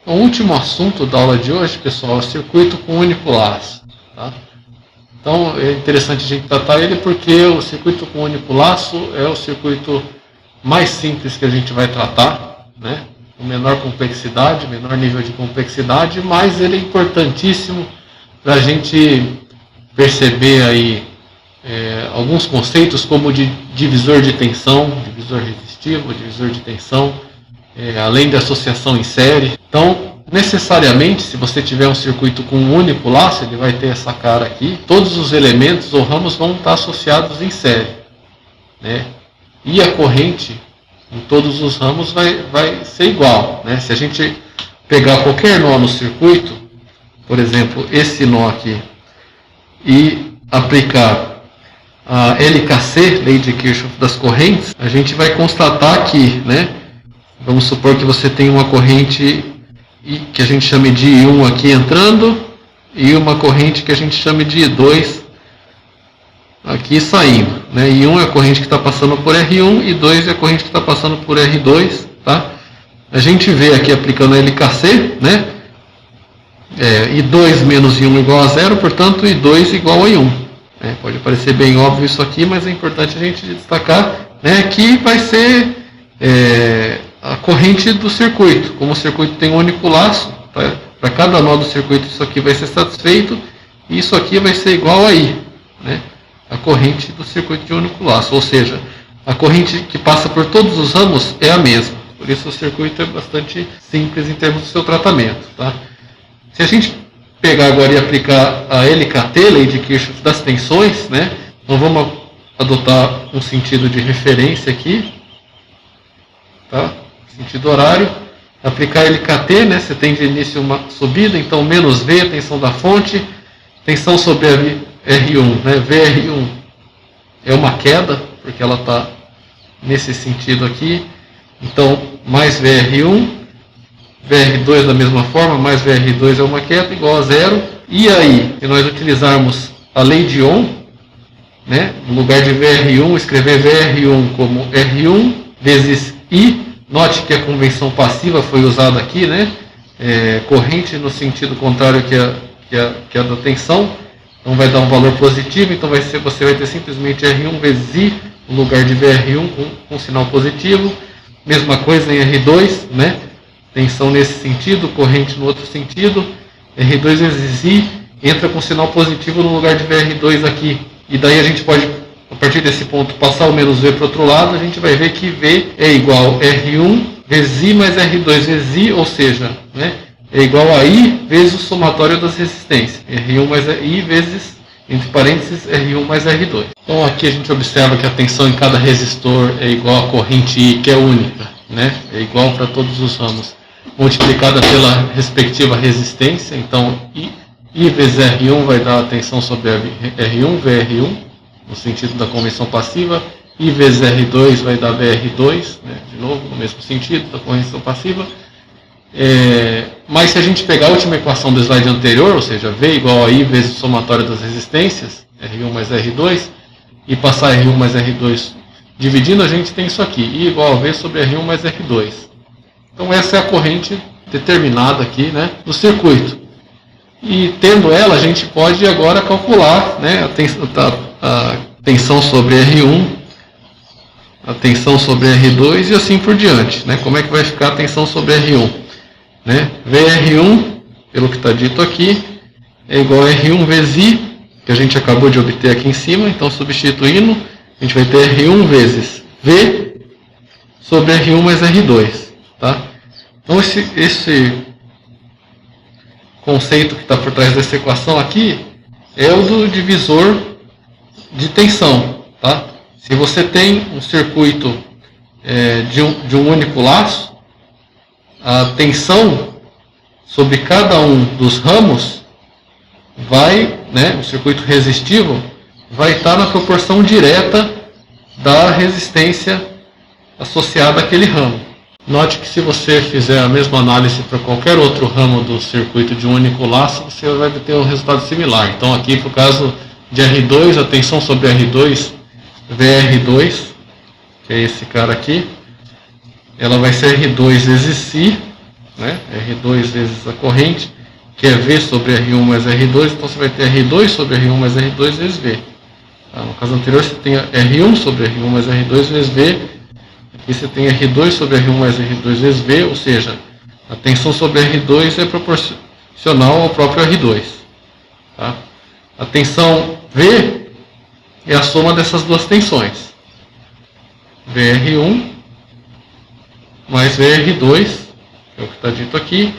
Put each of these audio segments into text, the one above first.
O último assunto da aula de hoje, pessoal, é o circuito com único laço. Tá? Então é interessante a gente tratar ele porque o circuito com único laço é o circuito mais simples que a gente vai tratar, né? Com menor complexidade, menor nível de complexidade, mas ele é importantíssimo para a gente perceber aí alguns conceitos como de divisor de tensão, divisor resistivo, divisor de tensão, além de associação em série. Então, necessariamente, se você tiver um circuito com um único laço, ele vai ter essa cara aqui. Todos os elementos ou ramos vão estar associados em série, né? E a corrente em todos os ramos vai ser igual, né? Se a gente pegar qualquer nó no circuito, por exemplo, esse nó aqui, e aplicar a LKC, Lei de Kirchhoff das correntes, a gente vai constatar que, né? Vamos supor que você tem uma corrente que a gente chame de I1 aqui entrando e uma corrente que a gente chame de I2 aqui saindo, né? I1 é a corrente que está passando por R1 e I2 é a corrente que está passando por R2, tá? A gente vê aqui aplicando a LKC, né? I2 menos I1 igual a zero, portanto I2 igual a I1. Pode parecer bem óbvio isso aqui, mas é importante a gente destacar, né, que vai ser a corrente do circuito. Como o circuito tem um único laço, para cada nó do circuito isso aqui vai ser satisfeito e isso aqui vai ser igual a I, né? A corrente do circuito de único laço, ou seja, a corrente que passa por todos os ramos é a mesma. Por isso o circuito é bastante simples em termos do seu tratamento, tá? Se a gente pegar agora e aplicar a LKT, Lei de Kirchhoff das tensões, né? Então vamos adotar um sentido de referência aqui, tá? Sentido horário. Aplicar LKT, né? Você tem de início uma subida, então menos V, a tensão da fonte, tensão sobre a R1, né? VR1 é uma queda, porque ela está nesse sentido aqui, então mais VR1, VR2 da mesma forma, mais VR2 é uma queda, igual a zero. E aí, se nós utilizarmos a lei de Ohm, né? No lugar de VR1, escrever VR1 como R1 vezes I, note que a convenção passiva foi usada aqui, né? Corrente no sentido contrário que a da tensão. Então vai dar um valor positivo, então você vai ter simplesmente R1 vezes I no lugar de VR1 com sinal positivo. Mesma coisa em R2, né? Tensão nesse sentido, corrente no outro sentido. R2 vezes I entra com sinal positivo no lugar de VR2 aqui. E daí a gente pode, a partir desse ponto, passar o menos V para o outro lado, a gente vai ver que V é igual a R1 vezes I mais R2 vezes I, ou seja, né? É igual a I vezes o somatório das resistências. R1 mais I vezes, entre parênteses, R1 mais R2. Então aqui a gente observa que a tensão em cada resistor é igual a corrente I, que é única, né? É igual para todos os ramos, multiplicada pela respectiva resistência. Então I vezes R1 vai dar a tensão sobre R1, VR1, no sentido da convenção passiva. I vezes R2 vai dar VR2, né? De novo, no mesmo sentido da convenção passiva. Mas se a gente pegar a última equação do slide anterior, ou seja, V igual a I vezes o somatório das resistências, R1 mais R2, e passar R1 mais R2 dividindo, a gente tem isso aqui, I igual a V sobre R1 mais R2. Então essa é a corrente determinada aqui, né, do circuito. E tendo ela, a gente pode agora calcular, né, a tensão sobre R1, a tensão sobre R2 e assim por diante, né? Como é que vai ficar a tensão sobre R1? Né? VR1, pelo que está dito aqui, é igual a R1 vezes I, que a gente acabou de obter aqui em cima. Então, substituindo, a gente vai ter R1 vezes V sobre R1 mais R2. Tá? Então, esse conceito que está por trás dessa equação aqui é o do divisor de tensão. Tá? Se você tem um circuito de um único laço, a tensão sobre cada um dos ramos vai, né, o circuito resistivo vai estar na proporção direta da resistência associada àquele ramo. Note que se você fizer a mesma análise para qualquer outro ramo do circuito de um único laço, você vai ter um resultado similar. Então aqui, para o caso de R2, a tensão sobre R2, VR2, que é esse cara aqui, ela vai ser R2 vezes I, né? R2 vezes a corrente, que é V sobre R1 mais R2, então você vai ter R2 sobre R1 mais R2 vezes V. Tá? No caso anterior você tem R1 sobre R1 mais R2 vezes V, aqui você tem R2 sobre R1 mais R2 vezes V, ou seja, a tensão sobre R2 é proporcional ao próprio R2. Tá? A tensão V é a soma dessas duas tensões, VR1 mais VR2, que é o que está dito aqui,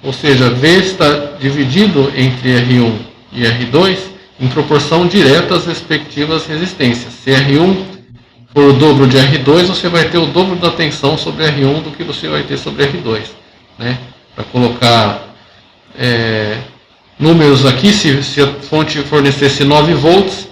ou seja, V está dividido entre R1 e R2 em proporção direta às respectivas resistências. Se R1 for o dobro de R2, você vai ter o dobro da tensão sobre R1 do que você vai ter sobre R2. Né? Para colocar números aqui, se a fonte fornecesse 9 volts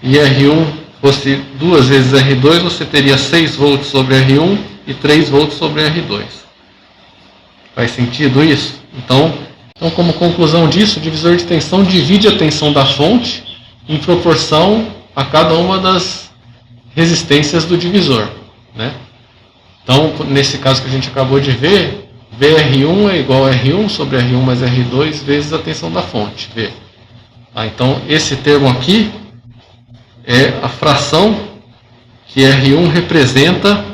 e R1 fosse 2 vezes R2, você teria 6 volts sobre R1 e 3 volts sobre R2. Faz sentido isso? Então, como conclusão disso, o divisor de tensão divide a tensão da fonte em proporção a cada uma das resistências do divisor. Né? Então, nesse caso que a gente acabou de ver, VR1 é igual a R1 sobre R1 mais R2 vezes a tensão da fonte, V. Então, esse termo aqui é a fração que R1 representa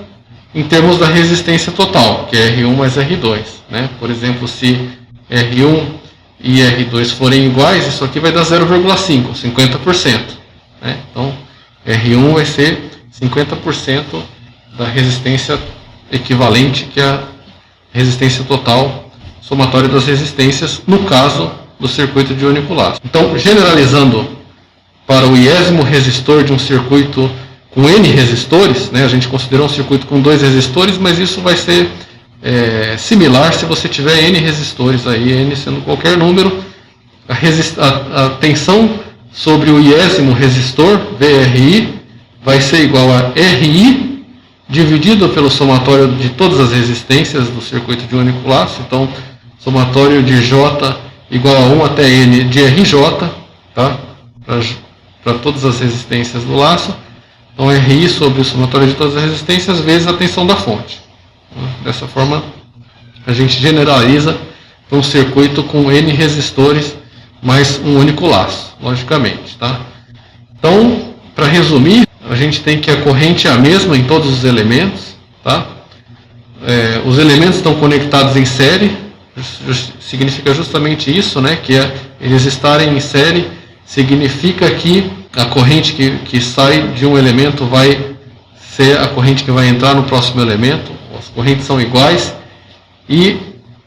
em termos da resistência total, que é R1 mais R2. Né? Por exemplo, se R1 e R2 forem iguais, isso aqui vai dar 0,5, 50%. Né? Então, R1 vai ser 50% da resistência equivalente, que é a resistência total somatória das resistências, no caso do circuito de único laço. Então, generalizando para o iésimo resistor de um circuito com N resistores, né, a gente considerou um circuito com 2 resistores, mas isso vai ser similar se você tiver N resistores, aí, N sendo qualquer número, a tensão sobre o iésimo resistor, VRI, vai ser igual a RI dividido pelo somatório de todas as resistências do circuito de único laço. Então, somatório de J igual a 1 até N de RJ, tá? Para todas as resistências do laço. Então, RI sobre o somatório de todas as resistências vezes a tensão da fonte. Dessa forma, a gente generaliza para um circuito com N resistores mais um único laço, logicamente. Tá? Então, para resumir, a gente tem que a corrente é a mesma em todos os elementos. Tá? Os elementos estão conectados em série, significa justamente isso, né? Que eles estarem em série significa que a corrente que sai de um elemento vai ser a corrente que vai entrar no próximo elemento. As correntes são iguais e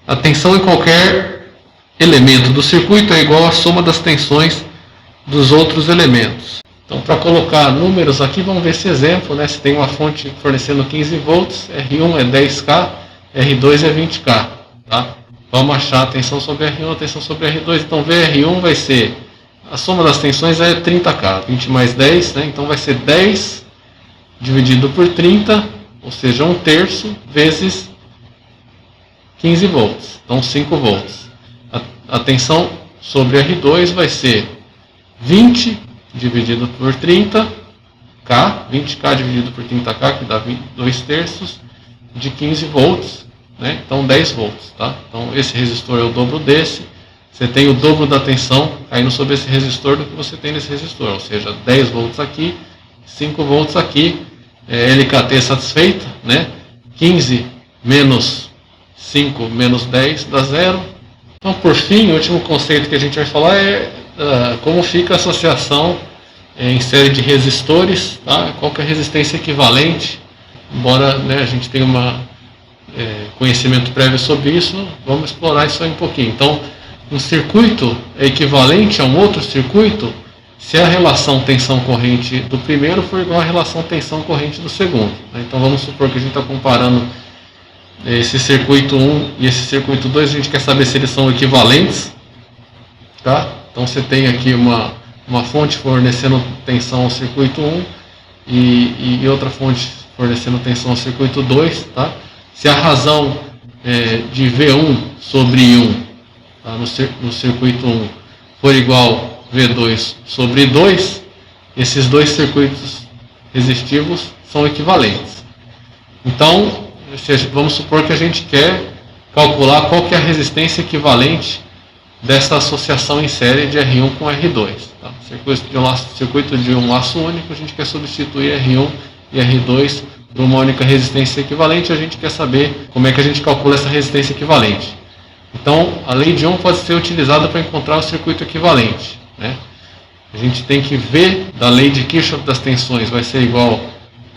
a tensão em qualquer elemento do circuito é igual à soma das tensões dos outros elementos. Então, para colocar números aqui, vamos ver esse exemplo. Né? Se tem uma fonte fornecendo 15 volts, R1 é 10K, R2 é 20K. Tá? Vamos achar a tensão sobre R1 e a tensão sobre R2. Então, VR1 vai ser, a soma das tensões é 30K, 20 mais 10, né? Então vai ser 10 dividido por 30, ou seja, 1/3 vezes 15 volts, então 5 volts. A tensão sobre R2 vai ser 20 dividido por 30K, 20K dividido por 30K, que dá 2/3 de 15 volts, né? Então 10 volts. Tá? Então esse resistor é o dobro desse, você tem o dobro da tensão caindo sobre esse resistor do que você tem nesse resistor, ou seja, 10 volts aqui, 5 volts aqui, LKT satisfeita, né? 15 menos 5 menos 10 dá 0. Então, por fim, o último conceito que a gente vai falar é como fica a associação em série de resistores, tá? Qual que é a resistência equivalente, embora, né, a gente tenha conhecimento prévio sobre isso, vamos explorar isso aí um pouquinho. Então, um circuito é equivalente a um outro circuito se a relação tensão-corrente do primeiro for igual à relação tensão-corrente do segundo. Então vamos supor que a gente está comparando esse circuito 1 e esse circuito 2, a gente quer saber se eles são equivalentes. Tá? Então você tem aqui uma fonte fornecendo tensão ao circuito 1 e outra fonte fornecendo tensão ao circuito 2. Tá? Se a razão de V1 sobre I1, tá, no circuito 1 for igual V2 sobre 2, esses dois circuitos resistivos são equivalentes. Então, vamos supor que a gente quer calcular qual que é a resistência equivalente dessa associação em série de R1 com R2. Tá? Circuito de um laço único, a gente quer substituir R1 e R2 por uma única resistência equivalente, a gente quer saber como é que a gente calcula essa resistência equivalente. Então, a lei de Ohm pode ser utilizada para encontrar o circuito equivalente, né? A gente tem que V da lei de Kirchhoff das tensões vai ser igual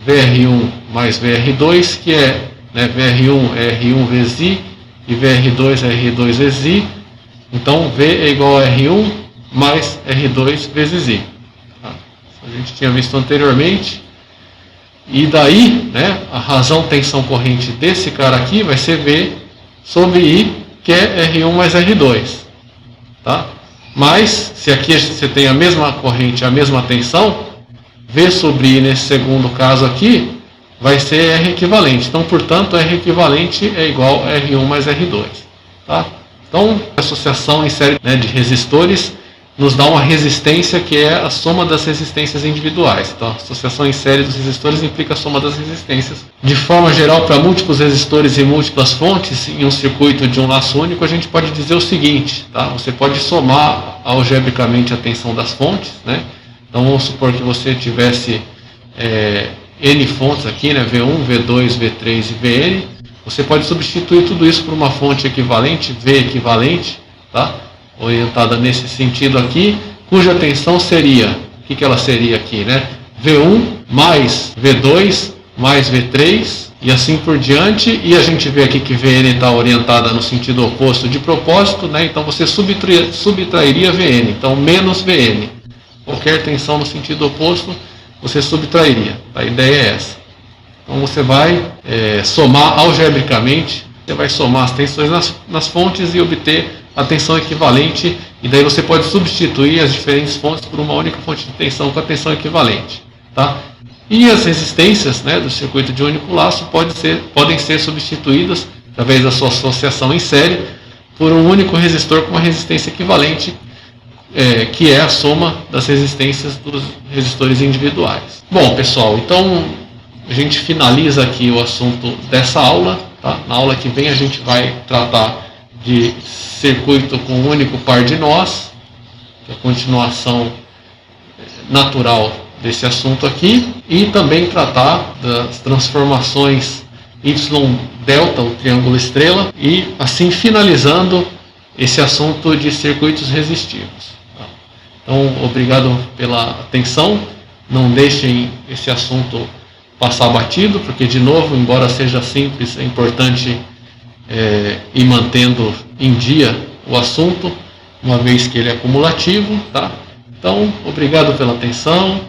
VR1 mais VR2, que é, né, VR1 é R1 vezes I e VR2 é R2 vezes I. Então, V é igual a R1 mais R2 vezes I. Tá? A gente tinha visto anteriormente. E daí, né, a razão tensão corrente desse cara aqui vai ser V sobre I, que é R1 mais R2. Tá? Mas, se aqui você tem a mesma corrente, a mesma tensão, V sobre I nesse segundo caso aqui vai ser R equivalente. Então, portanto, R equivalente é igual a R1 mais R2. Tá? Então, a associação em série, né, de resistores nos dá uma resistência que é a soma das resistências individuais. Então, a associação em série dos resistores implica a soma das resistências. De forma geral, para múltiplos resistores e múltiplas fontes, em um circuito de um laço único, a gente pode dizer o seguinte, tá? Você pode somar algebricamente a tensão das fontes, né? Então, vamos supor que você tivesse N fontes aqui, né? V1, V2, V3 e Vn. Você pode substituir tudo isso por uma fonte equivalente, V equivalente, tá? Orientada nesse sentido aqui, cuja tensão seria, o que ela seria aqui, né? V1 mais V2 mais V3 e assim por diante, e a gente vê aqui que Vn está orientada no sentido oposto de propósito, né? Então você subtrairia Vn, então menos Vn. Qualquer tensão no sentido oposto, você subtrairia. A ideia é essa. Então você vai somar algebricamente, você vai somar as tensões nas fontes e obter a tensão equivalente, e daí você pode substituir as diferentes fontes por uma única fonte de tensão com a tensão equivalente. Tá? E as resistências, né, do circuito de único laço podem ser substituídas, através da sua associação em série, por um único resistor com uma resistência equivalente, que é a soma das resistências dos resistores individuais. Bom, pessoal, então a gente finaliza aqui o assunto dessa aula. Tá? Na aula que vem a gente vai tratar de circuito com um único par de nós, que é a continuação natural desse assunto aqui, e também tratar das transformações Y-delta, o triângulo estrela, e assim finalizando esse assunto de circuitos resistivos. Tá? Então, obrigado pela atenção, não deixem esse assunto passar batido, porque, de novo, embora seja simples, é importante ir mantendo em dia o assunto, uma vez que ele é cumulativo. Tá? Então, obrigado pela atenção.